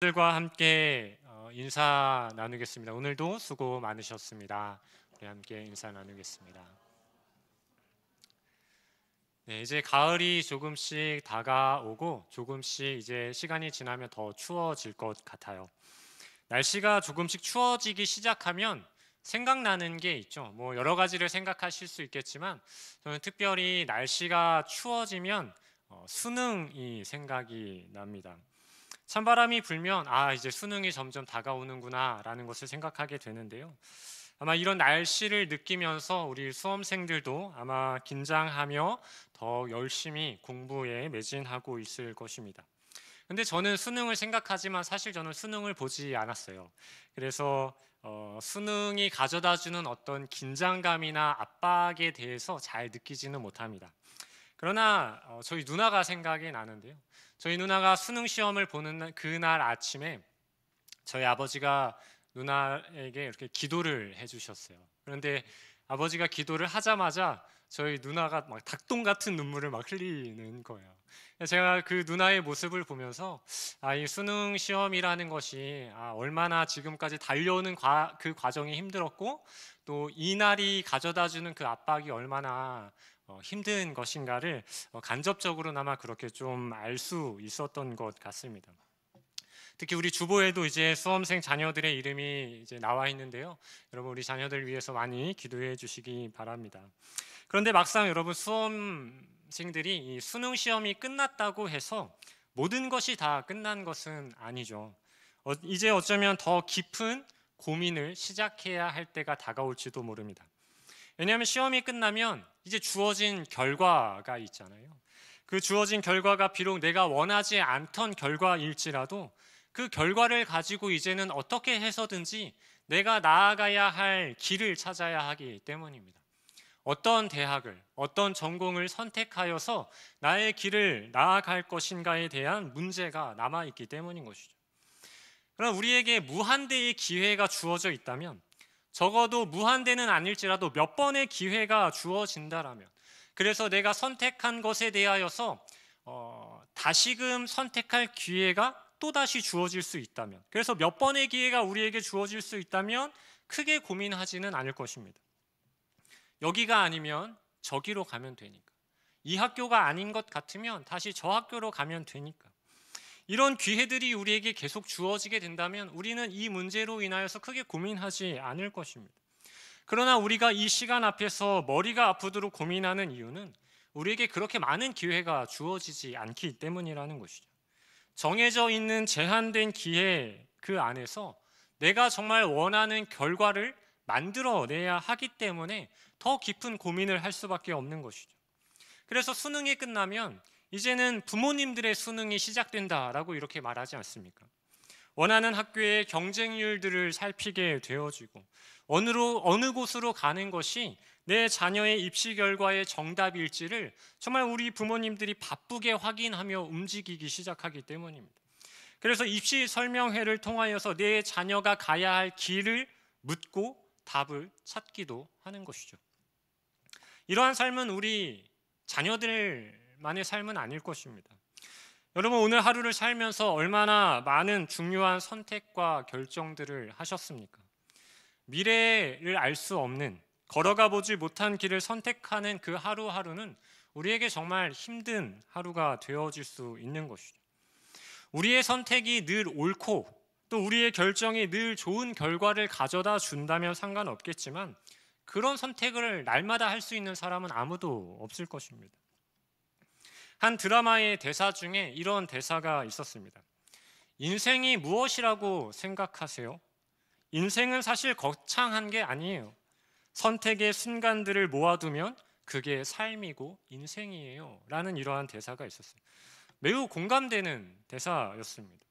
들과 함께 인사 나누겠습니다. 오늘도 수고 많으셨습니다. 우리 함께 인사 나누겠습니다. 네, 이제 가을이 조금씩 다가오고 조금씩 이제 시간이 지나면 더 추워질 것 같아요. 날씨가 조금씩 추워지기 시작하면 생각나는 게 있죠. 뭐 여러 가지를 생각하실 수 있겠지만 저는 특별히 날씨가 추워지면 수능이 생각이 납니다. 찬바람이 불면 이제 수능이 점점 다가오는구나 라는 것을 생각하게 되는데요. 아마 이런 날씨를 느끼면서 우리 수험생들도 아마 긴장하며 더 열심히 공부에 매진하고 있을 것입니다. 근데 저는 수능을 생각하지만 사실 저는 수능을 보지 않았어요. 그래서 수능이 가져다주는 어떤 긴장감이나 압박에 대해서 잘 느끼지는 못합니다. 그러나 저희 누나가 생각이 나는데요. 저희 누나가 수능 시험을 보는 그날 아침에 저희 아버지가 누나에게 이렇게 기도를 해주셨어요. 그런데 아버지가 기도를 하자마자 저희 누나가 막 닭똥 같은 눈물을 막 흘리는 거예요. 제가 그 누나의 모습을 보면서 이 수능 시험이라는 것이 얼마나 지금까지 달려오는 그 과정이 힘들었고 또 이 날이 가져다주는 그 압박이 얼마나 힘든 것인가를 간접적으로나마 그렇게 좀 알 수 있었던 것 같습니다. 특히 우리 주보에도 이제 수험생 자녀들의 이름이 이제 나와 있는데요. 여러분 우리 자녀들 위해서 많이 기도해 주시기 바랍니다. 그런데 막상 여러분 수험생들이 이 수능 시험이 끝났다고 해서 모든 것이 다 끝난 것은 아니죠. 이제 어쩌면 더 깊은 고민을 시작해야 할 때가 다가올지도 모릅니다. 왜냐하면 시험이 끝나면 이제 주어진 결과가 있잖아요. 그 주어진 결과가 비록 내가 원하지 않던 결과일지라도 그 결과를 가지고 이제는 어떻게 해서든지 내가 나아가야 할 길을 찾아야 하기 때문입니다. 어떤 대학을, 어떤 전공을 선택하여서 나의 길을 나아갈 것인가에 대한 문제가 남아있기 때문인 것이죠. 그럼 우리에게 무한대의 기회가 주어져 있다면 적어도 무한대는 아닐지라도 몇 번의 기회가 주어진다라면 그래서 내가 선택한 것에 대하여서 다시금 선택할 기회가 또다시 주어질 수 있다면 그래서 몇 번의 기회가 우리에게 주어질 수 있다면 크게 고민하지는 않을 것입니다. 여기가 아니면 저기로 가면 되니까 이 학교가 아닌 것 같으면 다시 저 학교로 가면 되니까 이런 기회들이 우리에게 계속 주어지게 된다면 우리는 이 문제로 인하여서 크게 고민하지 않을 것입니다. 그러나 우리가 이 시간 앞에서 머리가 아프도록 고민하는 이유는 우리에게 그렇게 많은 기회가 주어지지 않기 때문이라는 것이죠. 정해져 있는 제한된 기회 그 안에서 내가 정말 원하는 결과를 만들어내야 하기 때문에 더 깊은 고민을 할 수밖에 없는 것이죠. 그래서 수능이 끝나면 이제는 부모님들의 수능이 시작된다라고 이렇게 말하지 않습니까? 원하는 학교의 경쟁률들을 살피게 되어지고 어느 곳으로 가는 것이 내 자녀의 입시 결과의 정답일지를 정말 우리 부모님들이 바쁘게 확인하며 움직이기 시작하기 때문입니다. 그래서 입시 설명회를 통하여서 내 자녀가 가야 할 길을 묻고 답을 찾기도 하는 것이죠. 이러한 삶은 우리 자녀들만의 삶은 아닐 것입니다. 여러분 오늘 하루를 살면서 얼마나 많은 중요한 선택과 결정들을 하셨습니까? 미래를 알 수 없는 걸어가 보지 못한 길을 선택하는 그 하루하루는 우리에게 정말 힘든 하루가 되어질 수 있는 것이죠. 우리의 선택이 늘 옳고 또 우리의 결정이 늘 좋은 결과를 가져다 준다면 상관없겠지만 그런 선택을 날마다 할 수 있는 사람은 아무도 없을 것입니다. 한 드라마의 대사 중에 이런 대사가 있었습니다. 인생이 무엇이라고 생각하세요? 인생은 사실 거창한 게 아니에요. 선택의 순간들을 모아두면 그게 삶이고 인생이에요. 라는 이러한 대사가 있었어요. 매우 공감되는 대사였습니다.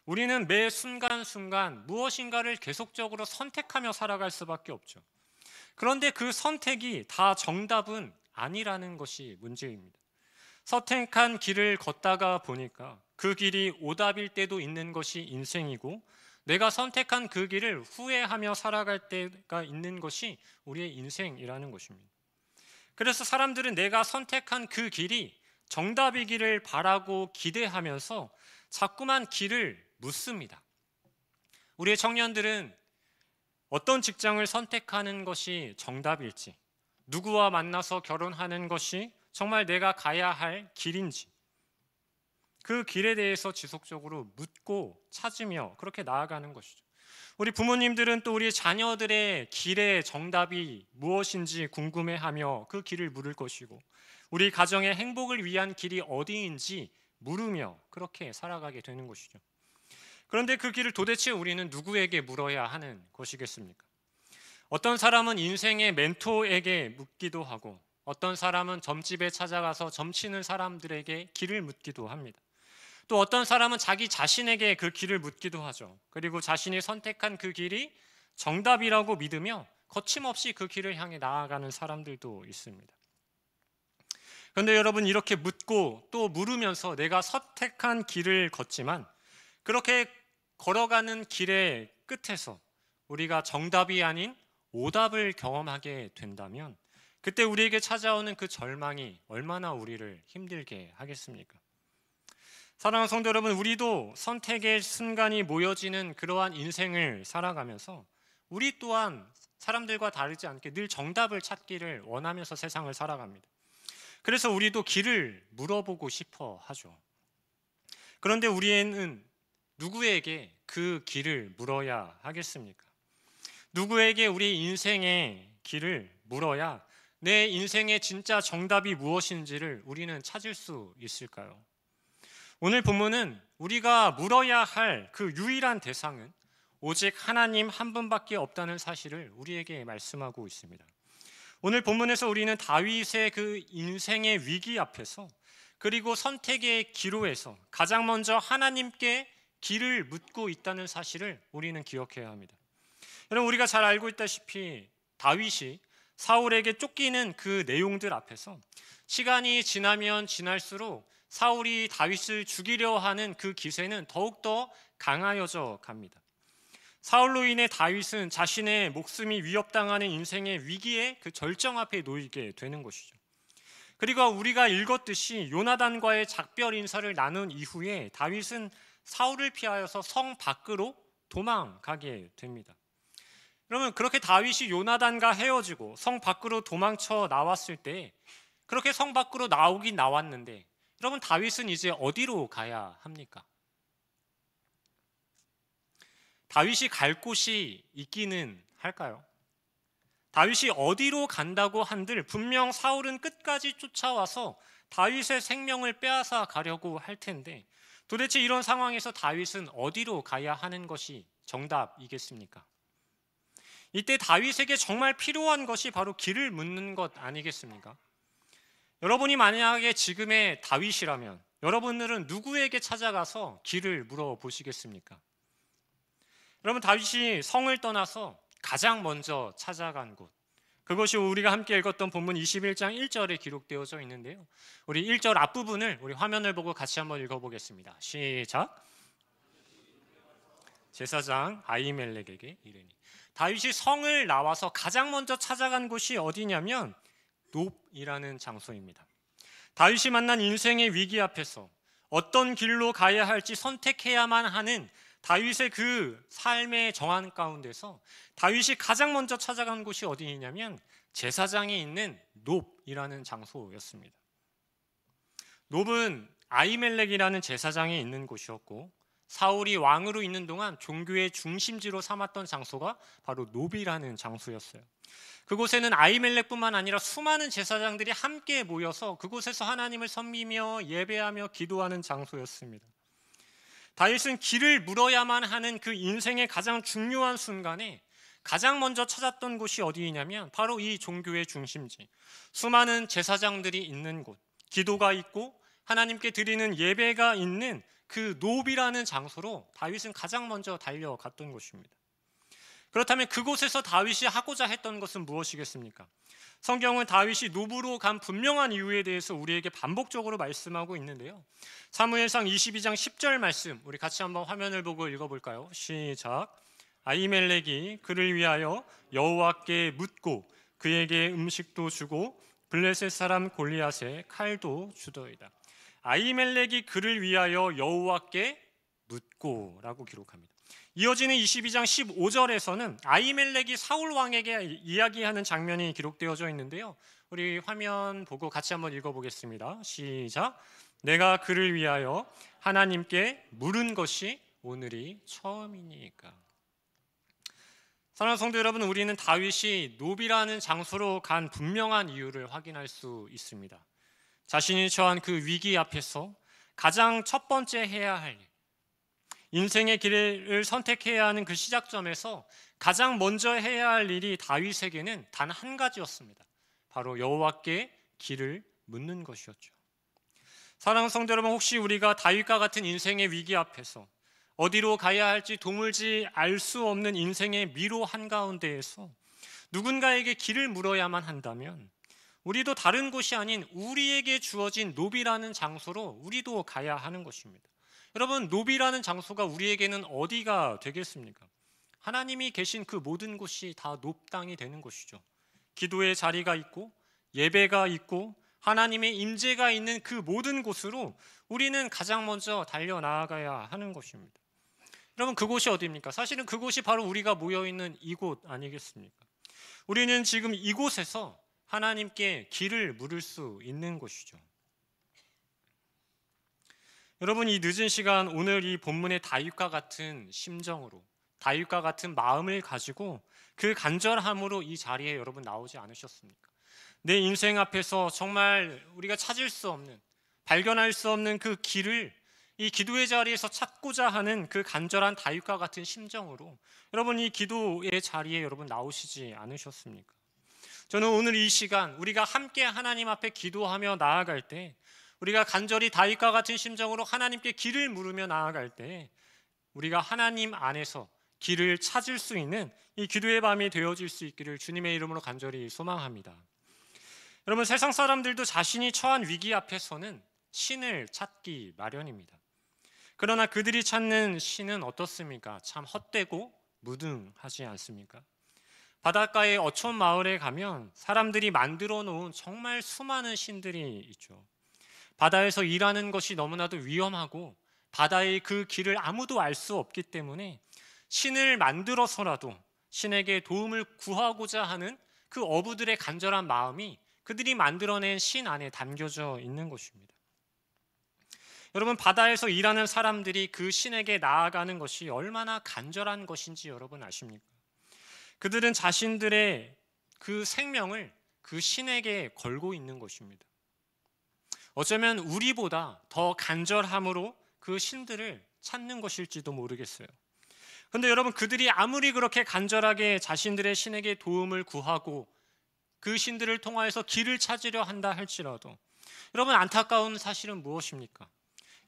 우리는 매 순간순간 무엇인가를 계속적으로 선택하며 살아갈 수밖에 없죠. 그런데 그 선택이 다 정답은 아니라는 것이 문제입니다. 선택한 길을 걷다가 보니까 그 길이 오답일 때도 있는 것이 인생이고 내가 선택한 그 길을 후회하며 살아갈 때가 있는 것이 우리의 인생이라는 것입니다. 그래서 사람들은 내가 선택한 그 길이 정답이기를 바라고 기대하면서 자꾸만 길을 묻습니다. 우리의 청년들은 어떤 직장을 선택하는 것이 정답일지, 누구와 만나서 결혼하는 것이 정말 내가 가야 할 길인지, 그 길에 대해서 지속적으로 묻고 찾으며 그렇게 나아가는 것이죠. 우리 부모님들은 또 우리 자녀들의 길의 정답이 무엇인지 궁금해하며 그 길을 물을 것이고, 우리 가정의 행복을 위한 길이 어디인지 물으며 그렇게 살아가게 되는 것이죠. 그런데 그 길을 도대체 우리는 누구에게 물어야 하는 것이겠습니까? 어떤 사람은 인생의 멘토에게 묻기도 하고, 어떤 사람은 점집에 찾아가서 점치는 사람들에게 길을 묻기도 합니다. 또 어떤 사람은 자기 자신에게 그 길을 묻기도 하죠. 그리고 자신이 선택한 그 길이 정답이라고 믿으며 거침없이 그 길을 향해 나아가는 사람들도 있습니다. 그런데 여러분, 이렇게 묻고 또 물으면서 내가 선택한 길을 걷지만, 그렇게 걸어가는 길의 끝에서 우리가 정답이 아닌 오답을 경험하게 된다면, 그때 우리에게 찾아오는 그 절망이 얼마나 우리를 힘들게 하겠습니까? 사랑하는 성도 여러분, 우리도 선택의 순간이 모여지는 그러한 인생을 살아가면서 우리 또한 사람들과 다르지 않게 늘 정답을 찾기를 원하면서 세상을 살아갑니다. 그래서 우리도 길을 물어보고 싶어 하죠. 그런데 우리는 누구에게 그 길을 물어야 하겠습니까? 누구에게 우리 인생의 길을 물어야 내 인생의 진짜 정답이 무엇인지를 우리는 찾을 수 있을까요? 오늘 본문은 우리가 물어야 할 그 유일한 대상은 오직 하나님 한 분밖에 없다는 사실을 우리에게 말씀하고 있습니다. 오늘 본문에서 우리는 다윗의 그 인생의 위기 앞에서, 그리고 선택의 기로에서 가장 먼저 하나님께 길을 묻고 있다는 사실을 우리는 기억해야 합니다. 여러분, 우리가 잘 알고 있다시피 다윗이 사울에게 쫓기는 그 내용들 앞에서 시간이 지나면 지날수록 사울이 다윗을 죽이려 하는 그 기세는 더욱더 강하여져 갑니다. 사울로 인해 다윗은 자신의 목숨이 위협당하는 인생의 위기의 그 절정 앞에 놓이게 되는 것이죠. 그리고 우리가 읽었듯이 요나단과의 작별 인사를 나눈 이후에 다윗은 사울을 피하여서 성 밖으로 도망가게 됩니다. 그러면 그렇게 다윗이 요나단과 헤어지고 성 밖으로 도망쳐 나왔을 때, 그렇게 성 밖으로 나오긴 나왔는데, 여러분, 다윗은 이제 어디로 가야 합니까? 다윗이 갈 곳이 있기는 할까요? 다윗이 어디로 간다고 한들 분명 사울은 끝까지 쫓아와서 다윗의 생명을 빼앗아 가려고 할 텐데, 도대체 이런 상황에서 다윗은 어디로 가야 하는 것이 정답이겠습니까? 이때 다윗에게 정말 필요한 것이 바로 길을 묻는 것 아니겠습니까? 여러분이 만약에 지금의 다윗이라면 여러분들은 누구에게 찾아가서 길을 물어보시겠습니까? 여러분, 다윗이 성을 떠나서 가장 먼저 찾아간 곳, 그것이 우리가 함께 읽었던 본문 21장 1절에 기록되어져 있는데요, 우리 1절 앞부분을 우리 화면을 보고 같이 한번 읽어보겠습니다. 시작. 제사장 아히멜렉에게 이르니. 다윗이 성을 나와서 가장 먼저 찾아간 곳이 어디냐면 놉이라는 장소입니다. 다윗이 만난 인생의 위기 앞에서 어떤 길로 가야 할지 선택해야만 하는 다윗의 그 삶의 정한 가운데서 다윗이 가장 먼저 찾아간 곳이 어디냐면 제사장이 있는 놉이라는 장소였습니다. 놉은 아히멜렉이라는 제사장이 있는 곳이었고, 사울이 왕으로 있는 동안 종교의 중심지로 삼았던 장소가 바로 놉이라는 장소였어요. 그곳에는 아히멜렉뿐만 아니라 수많은 제사장들이 함께 모여서 그곳에서 하나님을 섬기며 예배하며 기도하는 장소였습니다. 다윗은 길을 물어야만 하는 그 인생의 가장 중요한 순간에 가장 먼저 찾았던 곳이 어디냐면 바로 이 종교의 중심지, 수많은 제사장들이 있는 곳, 기도가 있고 하나님께 드리는 예배가 있는 그 놉이라는 장소로 다윗은 가장 먼저 달려갔던 곳입니다. 그렇다면 그곳에서 다윗이 하고자 했던 것은 무엇이겠습니까? 성경은 다윗이 놉으로 간 분명한 이유에 대해서 우리에게 반복적으로 말씀하고 있는데요, 사무엘상 22장 10절 말씀 우리 같이 한번 화면을 보고 읽어볼까요? 시작. 아히멜렉이 그를 위하여 여호와께 묻고 그에게 음식도 주고 블레셋 사람 골리앗에 칼도 주더이다. 아히멜렉이 그를 위하여 여호와께 묻고라고 기록합니다. 이어지는 22장 15절에서는 아히멜렉이 사울 왕에게 이야기하는 장면이 기록되어져 있는데요. 우리 화면 보고 같이 한번 읽어보겠습니다. 시작. 내가 그를 위하여 하나님께 물은 것이 오늘이 처음이니까. 사랑하는 성도 여러분, 우리는 다윗이 노비라는 장소로 간 분명한 이유를 확인할 수 있습니다. 자신이 처한 그 위기 앞에서 가장 첫 번째 해야 할 인생의 길을 선택해야 하는 그 시작점에서 가장 먼저 해야 할 일이 다윗에게는 단 한 가지였습니다. 바로 여호와께 길을 묻는 것이었죠. 사랑하는 성도 여러분, 혹시 우리가 다윗과 같은 인생의 위기 앞에서 어디로 가야 할지 도무지 알 수 없는 인생의 미로 한가운데에서 누군가에게 길을 물어야만 한다면 우리도 다른 곳이 아닌 우리에게 주어진 노비라는 장소로 우리도 가야 하는 것입니다. 여러분, 노비라는 장소가 우리에게는 어디가 되겠습니까? 하나님이 계신 그 모든 곳이 다 높당이 되는 것이죠. 기도의 자리가 있고 예배가 있고 하나님의 임재가 있는 그 모든 곳으로 우리는 가장 먼저 달려나아가야 하는 것입니다. 여러분, 그곳이 어디입니까? 사실은 그곳이 바로 우리가 모여있는 이곳 아니겠습니까? 우리는 지금 이곳에서 하나님께 길을 물을 수 있는 곳이죠. 여러분, 이 늦은 시간 오늘 이 본문의 다윗과 같은 심정으로, 다윗과 같은 마음을 가지고 그 간절함으로 이 자리에 여러분 나오지 않으셨습니까? 내 인생 앞에서 정말 우리가 찾을 수 없는, 발견할 수 없는 그 길을 이 기도의 자리에서 찾고자 하는 그 간절한 다윗과 같은 심정으로 여러분 이 기도의 자리에 여러분 나오시지 않으셨습니까? 저는 오늘 이 시간 우리가 함께 하나님 앞에 기도하며 나아갈 때, 우리가 간절히 다윗과 같은 심정으로 하나님께 길을 물으며 나아갈 때 우리가 하나님 안에서 길을 찾을 수 있는 이 기도의 밤이 되어질 수 있기를 주님의 이름으로 간절히 소망합니다. 여러분, 세상 사람들도 자신이 처한 위기 앞에서는 신을 찾기 마련입니다. 그러나 그들이 찾는 신은 어떻습니까? 참 헛되고 무등하지 않습니까? 바닷가의 어촌 마을에 가면 사람들이 만들어 놓은 정말 수많은 신들이 있죠. 바다에서 일하는 것이 너무나도 위험하고 바다의 그 길을 아무도 알 수 없기 때문에 신을 만들어서라도 신에게 도움을 구하고자 하는 그 어부들의 간절한 마음이 그들이 만들어낸 신 안에 담겨져 있는 것입니다. 여러분, 바다에서 일하는 사람들이 그 신에게 나아가는 것이 얼마나 간절한 것인지 여러분 아십니까? 그들은 자신들의 그 생명을 그 신에게 걸고 있는 것입니다. 어쩌면 우리보다 더 간절함으로 그 신들을 찾는 것일지도 모르겠어요. 그런데 여러분, 그들이 아무리 그렇게 간절하게 자신들의 신에게 도움을 구하고 그 신들을 통하여서 길을 찾으려 한다 할지라도 여러분, 안타까운 사실은 무엇입니까?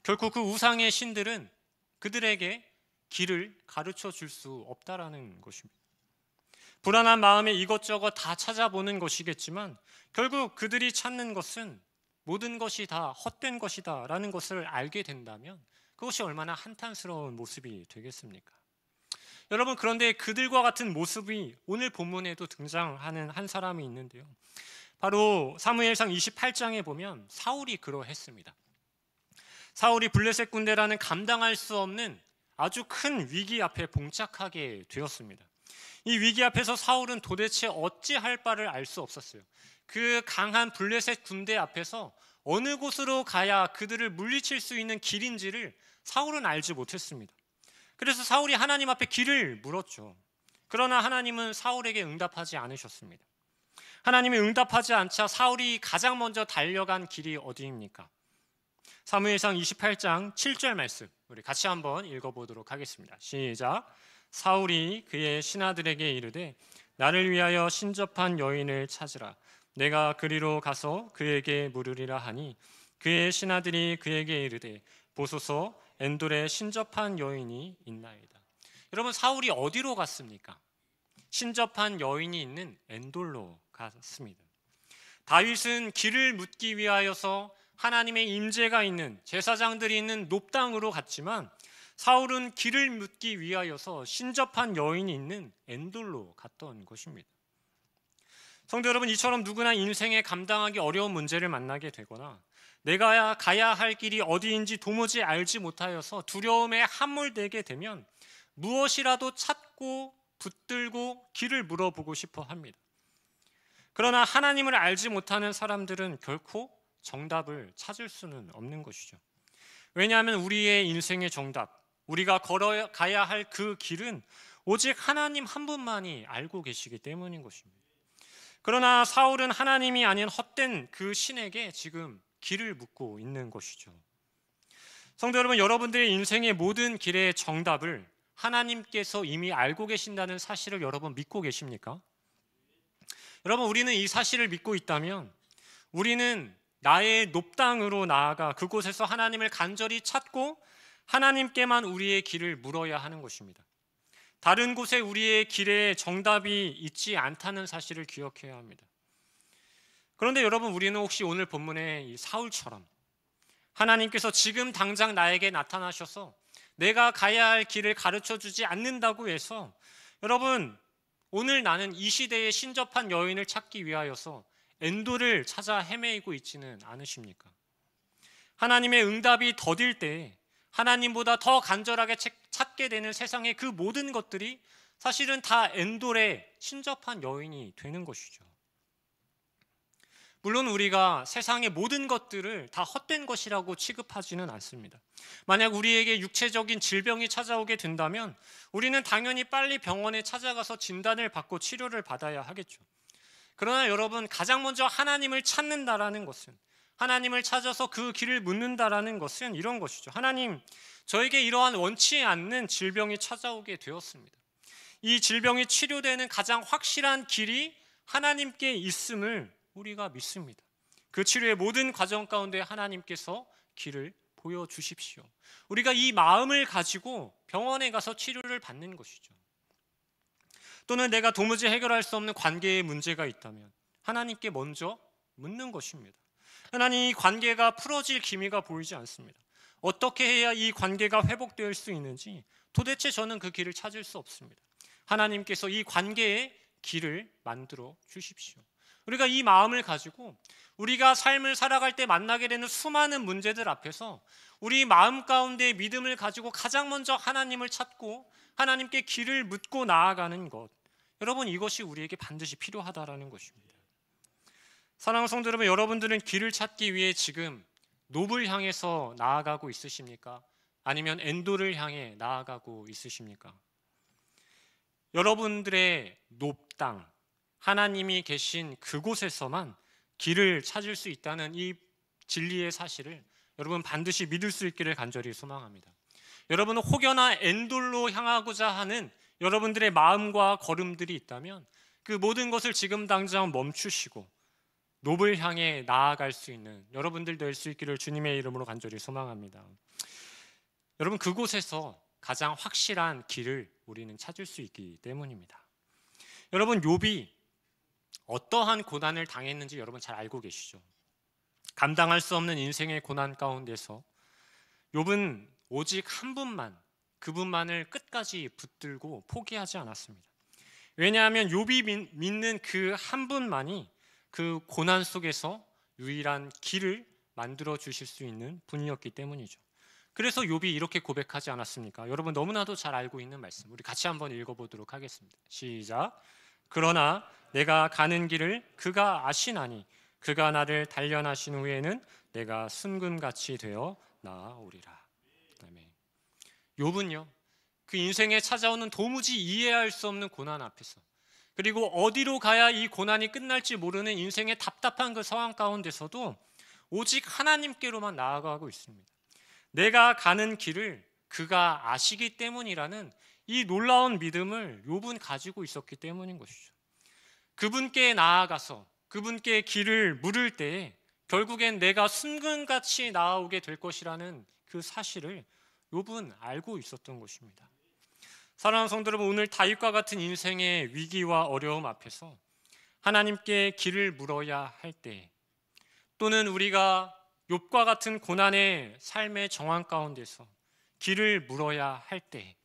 결코 그 우상의 신들은 그들에게 길을 가르쳐 줄 수 없다라는 것입니다. 불안한 마음에 이것저것 다 찾아보는 것이겠지만 결국 그들이 찾는 것은 모든 것이 다 헛된 것이다 라는 것을 알게 된다면 그것이 얼마나 한탄스러운 모습이 되겠습니까? 여러분, 그런데 그들과 같은 모습이 오늘 본문에도 등장하는 한 사람이 있는데요, 바로 사무엘상 28장에 보면 사울이 그러했습니다. 사울이 블레셋 군대라는 감당할 수 없는 아주 큰 위기 앞에 봉착하게 되었습니다. 이 위기 앞에서 사울은 도대체 어찌할 바를 알 수 없었어요. 그 강한 블레셋 군대 앞에서 어느 곳으로 가야 그들을 물리칠 수 있는 길인지를 사울은 알지 못했습니다. 그래서 사울이 하나님 앞에 길을 물었죠. 그러나 하나님은 사울에게 응답하지 않으셨습니다. 하나님이 응답하지 않자 사울이 가장 먼저 달려간 길이 어디입니까? 사무엘상 28장 7절 말씀 우리 같이 한번 읽어보도록 하겠습니다. 시작. 사울이 그의 신하들에게 이르되 나를 위하여 신접한 여인을 찾으라. 내가 그리로 가서 그에게 물으리라 하니 그의 신하들이 그에게 이르되 보소서 엔돌에 신접한 여인이 있나이다. 여러분, 사울이 어디로 갔습니까? 신접한 여인이 있는 엔돌로 갔습니다. 다윗은 길을 묻기 위하여서 하나님의 임재가 있는 제사장들이 있는 높당으로 갔지만 사울은 길을 묻기 위하여서 신접한 여인이 있는 엔돌로 갔던 것입니다. 성도 여러분, 이처럼 누구나 인생에 감당하기 어려운 문제를 만나게 되거나 내가 가야 할 길이 어디인지 도무지 알지 못하여서 두려움에 함몰되게 되면 무엇이라도 찾고 붙들고 길을 물어보고 싶어 합니다. 그러나 하나님을 알지 못하는 사람들은 결코 정답을 찾을 수는 없는 것이죠. 왜냐하면 우리의 인생의 정답, 우리가 걸어가야 할 그 길은 오직 하나님 한 분만이 알고 계시기 때문인 것입니다. 그러나 사울은 하나님이 아닌 헛된 그 신에게 지금 길을 묻고 있는 것이죠. 성도 여러분, 여러분들의 인생의 모든 길의 정답을 하나님께서 이미 알고 계신다는 사실을 여러분 믿고 계십니까? 여러분, 우리는 이 사실을 믿고 있다면 우리는 나의 높당으로 나아가 그곳에서 하나님을 간절히 찾고 하나님께만 우리의 길을 물어야 하는 것입니다. 다른 곳에 우리의 길에 정답이 있지 않다는 사실을 기억해야 합니다. 그런데 여러분, 우리는 혹시 오늘 본문의 이 사울처럼 하나님께서 지금 당장 나에게 나타나셔서 내가 가야 할 길을 가르쳐 주지 않는다고 해서 여러분, 오늘 나는 이 시대에 신접한 여인을 찾기 위하여서 엔도를 찾아 헤매이고 있지는 않으십니까? 하나님의 응답이 더딜 때 하나님보다 더 간절하게 찾게 되는 세상의 그 모든 것들이 사실은 다 엔돌의 신접한 여인이 되는 것이죠. 물론 우리가 세상의 모든 것들을 다 헛된 것이라고 취급하지는 않습니다. 만약 우리에게 육체적인 질병이 찾아오게 된다면 우리는 당연히 빨리 병원에 찾아가서 진단을 받고 치료를 받아야 하겠죠. 그러나 여러분, 가장 먼저 하나님을 찾는다라는 것은, 하나님을 찾아서 그 길을 묻는다라는 것은 이런 것이죠. 하나님, 저에게 이러한 원치 않는 질병이 찾아오게 되었습니다. 이 질병이 치료되는 가장 확실한 길이 하나님께 있음을 우리가 믿습니다. 그 치료의 모든 과정 가운데 하나님께서 길을 보여주십시오. 우리가 이 마음을 가지고 병원에 가서 치료를 받는 것이죠. 또는 내가 도무지 해결할 수 없는 관계에 문제가 있다면 하나님께 먼저 묻는 것입니다. 하나님, 이 관계가 풀어질 기미가 보이지 않습니다. 어떻게 해야 이 관계가 회복될 수 있는지 도대체 저는 그 길을 찾을 수 없습니다. 하나님께서 이 관계의 길을 만들어 주십시오. 우리가 이 마음을 가지고 우리가 삶을 살아갈 때 만나게 되는 수많은 문제들 앞에서 우리 마음 가운데 믿음을 가지고 가장 먼저 하나님을 찾고 하나님께 길을 묻고 나아가는 것, 여러분, 이것이 우리에게 반드시 필요하다라는 것입니다. 사랑하는 성도 여러분, 여러분들은 길을 찾기 위해 지금 놉을 향해서 나아가고 있으십니까? 아니면 엔도를 향해 나아가고 있으십니까? 여러분들의 놉 땅, 하나님이 계신 그곳에서만 길을 찾을 수 있다는 이 진리의 사실을 여러분 반드시 믿을 수 있기를 간절히 소망합니다. 여러분은 혹여나 엔돌로 향하고자 하는 여러분들의 마음과 걸음들이 있다면 그 모든 것을 지금 당장 멈추시고 놉을 향해 나아갈 수 있는 여러분들 될 수 있기를 주님의 이름으로 간절히 소망합니다. 여러분, 그곳에서 가장 확실한 길을 우리는 찾을 수 있기 때문입니다. 여러분, 욥이 어떠한 고난을 당했는지 여러분 잘 알고 계시죠? 감당할 수 없는 인생의 고난 가운데서 욥은 오직 한 분만, 그분만을 끝까지 붙들고 포기하지 않았습니다. 왜냐하면 욥이 믿는 그 한 분만이 그 고난 속에서 유일한 길을 만들어 주실 수 있는 분이었기 때문이죠. 그래서 욥이 이렇게 고백하지 않았습니까? 여러분 너무나도 잘 알고 있는 말씀, 우리 같이 한번 읽어보도록 하겠습니다. 시작. 그러나 내가 가는 길을 그가 아시나니 그가 나를 단련하신 후에는 내가 순금같이 되어 나아오리라. 아멘. 욥은요, 그 인생에 찾아오는 도무지 이해할 수 없는 고난 앞에서, 그리고 어디로 가야 이 고난이 끝날지 모르는 인생의 답답한 그 상황 가운데서도 오직 하나님께로만 나아가고 있습니다. 내가 가는 길을 그가 아시기 때문이라는 이 놀라운 믿음을 욥은 가지고 있었기 때문인 것이죠. 그분께 나아가서 그분께 길을 물을 때에 결국엔 내가 순금같이 나아오게 될 것이라는 그 사실을 욥은 알고 있었던 것입니다. 사랑하는 성도 여러분, 오늘 다윗과 같은 인생의 위기와 어려움 앞에서 하나님께 길을 물어야 할 때, 또는 우리가 욥과 같은 고난의 삶의 정황 가운데서 길을 물어야 할 때,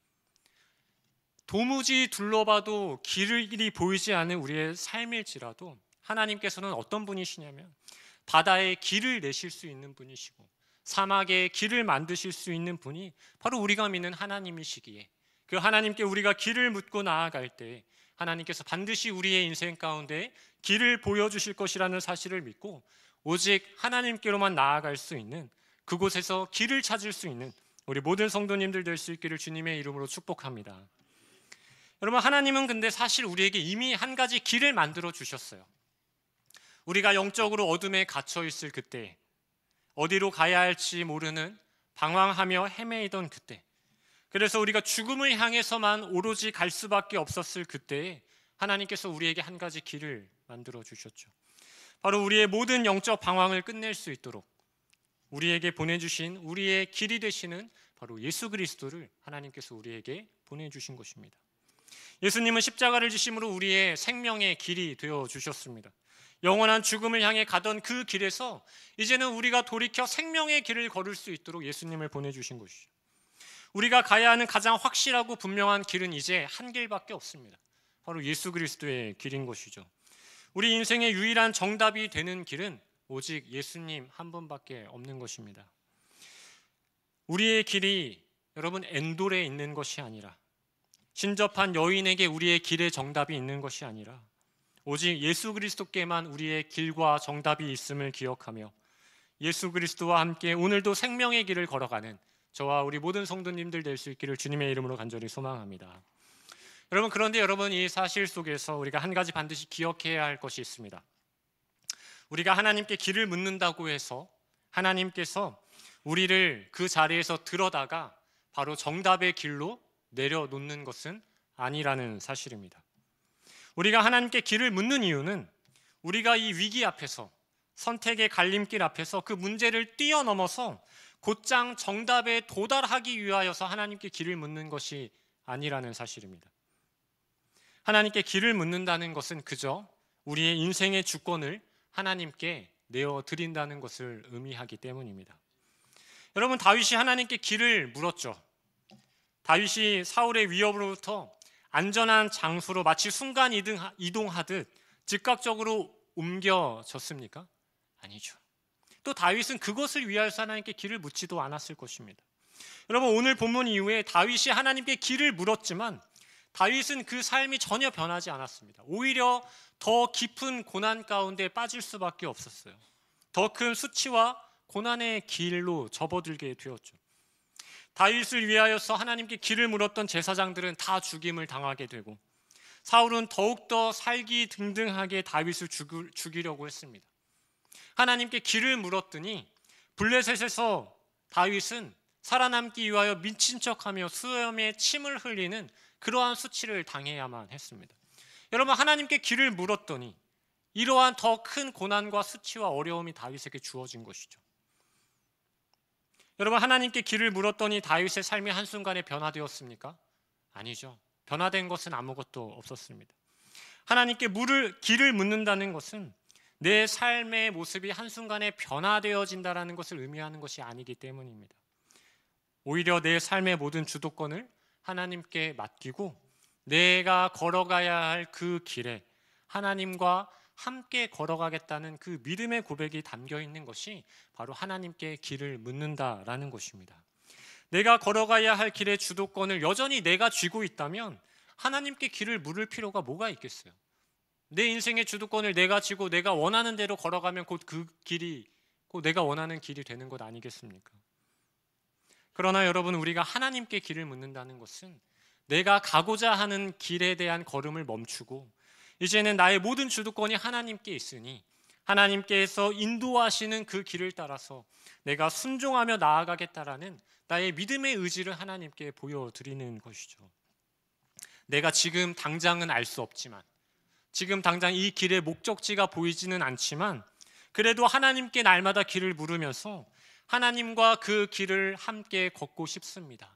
도무지 둘러봐도 길이 보이지 않는 우리의 삶일지라도 하나님께서는 어떤 분이시냐면 바다에 길을 내실 수 있는 분이시고 사막에 길을 만드실 수 있는 분이 바로 우리가 믿는 하나님이시기에, 그 하나님께 우리가 길을 묻고 나아갈 때 하나님께서 반드시 우리의 인생 가운데 길을 보여주실 것이라는 사실을 믿고 오직 하나님께로만 나아갈 수 있는, 그곳에서 길을 찾을 수 있는 우리 모든 성도님들 될 수 있기를 주님의 이름으로 축복합니다. 여러분, 하나님은 근데 사실 우리에게 이미 한 가지 길을 만들어 주셨어요. 우리가 영적으로 어둠에 갇혀 있을 그때, 어디로 가야 할지 모르는 방황하며 헤매이던 그때, 그래서 우리가 죽음을 향해서만 오로지 갈 수밖에 없었을 그때에 하나님께서 우리에게 한 가지 길을 만들어 주셨죠. 바로 우리의 모든 영적 방황을 끝낼 수 있도록 우리에게 보내주신, 우리의 길이 되시는 바로 예수 그리스도를 하나님께서 우리에게 보내주신 것입니다. 예수님은 십자가를 지심으로 우리의 생명의 길이 되어 주셨습니다. 영원한 죽음을 향해 가던 그 길에서 이제는 우리가 돌이켜 생명의 길을 걸을 수 있도록 예수님을 보내주신 것이죠. 우리가 가야 하는 가장 확실하고 분명한 길은 이제 한 길밖에 없습니다. 바로 예수 그리스도의 길인 것이죠. 우리 인생의 유일한 정답이 되는 길은 오직 예수님 한 분밖에 없는 것입니다. 우리의 길이 여러분 엔돌에 있는 것이 아니라, 신접한 여인에게 우리의 길의 정답이 있는 것이 아니라 오직 예수 그리스도께만 우리의 길과 정답이 있음을 기억하며 예수 그리스도와 함께 오늘도 생명의 길을 걸어가는 저와 우리 모든 성도님들 될 수 있기를 주님의 이름으로 간절히 소망합니다. 여러분, 그런데 여러분, 이 사실 속에서 우리가 한 가지 반드시 기억해야 할 것이 있습니다. 우리가 하나님께 길을 묻는다고 해서 하나님께서 우리를 그 자리에서 들어다가 바로 정답의 길로 내려놓는 것은 아니라는 사실입니다. 우리가 하나님께 길을 묻는 이유는 우리가 이 위기 앞에서, 선택의 갈림길 앞에서 그 문제를 뛰어넘어서 곧장 정답에 도달하기 위하여서 하나님께 길을 묻는 것이 아니라는 사실입니다. 하나님께 길을 묻는다는 것은 그저 우리의 인생의 주권을 하나님께 내어드린다는 것을 의미하기 때문입니다. 여러분, 다윗이 하나님께 길을 물었죠. 다윗이 사울의 위협으로부터 안전한 장소로 마치 순간 이동하듯 즉각적으로 옮겨졌습니까? 아니죠. 또 다윗은 그것을 위하여서 하나님께 길을 묻지도 않았을 것입니다. 여러분, 오늘 본문 이후에 다윗이 하나님께 길을 물었지만 다윗은 그 삶이 전혀 변하지 않았습니다. 오히려 더 깊은 고난 가운데 빠질 수밖에 없었어요. 더 큰 수치와 고난의 길로 접어들게 되었죠. 다윗을 위하여서 하나님께 길을 물었던 제사장들은 다 죽임을 당하게 되고 사울은 더욱더 살기 등등하게 다윗을 죽이려고 했습니다. 하나님께 길을 물었더니 블레셋에서 다윗은 살아남기 위하여 미친 척하며 수염에 침을 흘리는 그러한 수치를 당해야만 했습니다. 여러분, 하나님께 길을 물었더니 이러한 더 큰 고난과 수치와 어려움이 다윗에게 주어진 것이죠. 여러분, 하나님께 길을 물었더니 다윗의 삶이 한순간에 변화되었습니까? 아니죠. 변화된 것은 아무것도 없었습니다. 하나님께 길을 묻는다는 것은 내 삶의 모습이 한순간에 변화되어진다는 것을 의미하는 것이 아니기 때문입니다. 오히려 내 삶의 모든 주도권을 하나님께 맡기고 내가 걸어가야 할 그 길에 하나님과 함께 걸어가겠다는 그 믿음의 고백이 담겨 있는 것이 바로 하나님께 길을 묻는다라는 것입니다. 내가 걸어가야 할 길의 주도권을 여전히 내가 쥐고 있다면 하나님께 길을 물을 필요가 뭐가 있겠어요? 내 인생의 주도권을 내가 쥐고 내가 원하는 대로 걸어가면 곧 그 길이 곧 내가 원하는 길이 되는 것 아니겠습니까? 그러나 여러분, 우리가 하나님께 길을 묻는다는 것은 내가 가고자 하는 길에 대한 걸음을 멈추고 이제는 나의 모든 주도권이 하나님께 있으니 하나님께서 인도하시는 그 길을 따라서 내가 순종하며 나아가겠다라는 나의 믿음의 의지를 하나님께 보여드리는 것이죠. 내가 지금 당장은 알 수 없지만, 지금 당장 이 길의 목적지가 보이지는 않지만 그래도 하나님께 날마다 길을 물으면서 하나님과 그 길을 함께 걷고 싶습니다.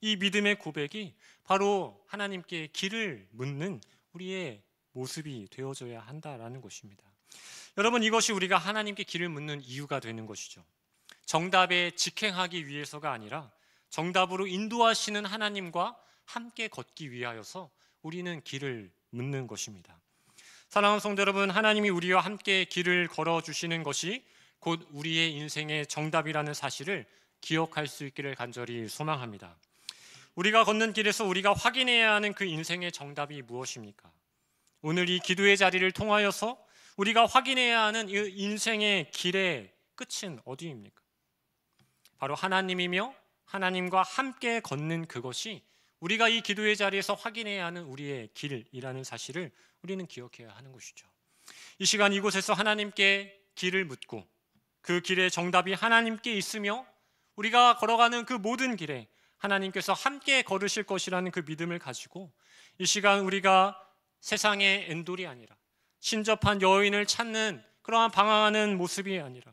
이 믿음의 고백이 바로 하나님께 길을 묻는 우리의 모습이 되어져야 한다라는 것입니다. 여러분, 이것이 우리가 하나님께 길을 묻는 이유가 되는 것이죠. 정답에 직행하기 위해서가 아니라 정답으로 인도하시는 하나님과 함께 걷기 위하여서 우리는 길을 묻는 것입니다. 사랑하는 성도 여러분, 하나님이 우리와 함께 길을 걸어주시는 것이 곧 우리의 인생의 정답이라는 사실을 기억할 수 있기를 간절히 소망합니다. 우리가 걷는 길에서 우리가 확인해야 하는 그 인생의 정답이 무엇입니까? 오늘 이 기도의 자리를 통하여서 우리가 확인해야 하는 이 인생의 길의 끝은 어디입니까? 바로 하나님이며 하나님과 함께 걷는 그것이 우리가 이 기도의 자리에서 확인해야 하는 우리의 길이라는 사실을 우리는 기억해야 하는 것이죠. 이 시간 이곳에서 하나님께 길을 묻고 그 길의 정답이 하나님께 있으며 우리가 걸어가는 그 모든 길에 하나님께서 함께 걸으실 것이라는 그 믿음을 가지고 이 시간 우리가 세상의 엔돌이 아니라 신접한 여인을 찾는 그러한 방황하는 모습이 아니라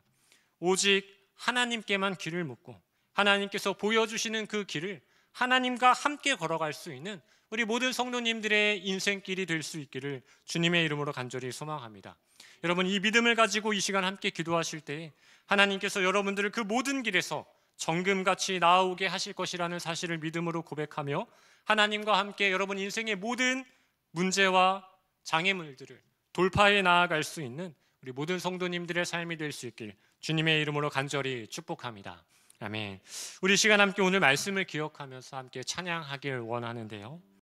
오직 하나님께만 길을 묻고 하나님께서 보여주시는 그 길을 하나님과 함께 걸어갈 수 있는 우리 모든 성도님들의 인생길이 될 수 있기를 주님의 이름으로 간절히 소망합니다. 여러분, 이 믿음을 가지고 이 시간 함께 기도하실 때 하나님께서 여러분들을 그 모든 길에서 정금같이 나아오게 하실 것이라는 사실을 믿음으로 고백하며 하나님과 함께 여러분 인생의 모든 문제와 장애물들을 돌파해 나아갈 수 있는 우리 모든 성도님들의 삶이 될 수 있길 주님의 이름으로 간절히 축복합니다. 아멘. 우리 시간 함께 오늘 말씀을 기억하면서 함께 찬양하길 원하는데요.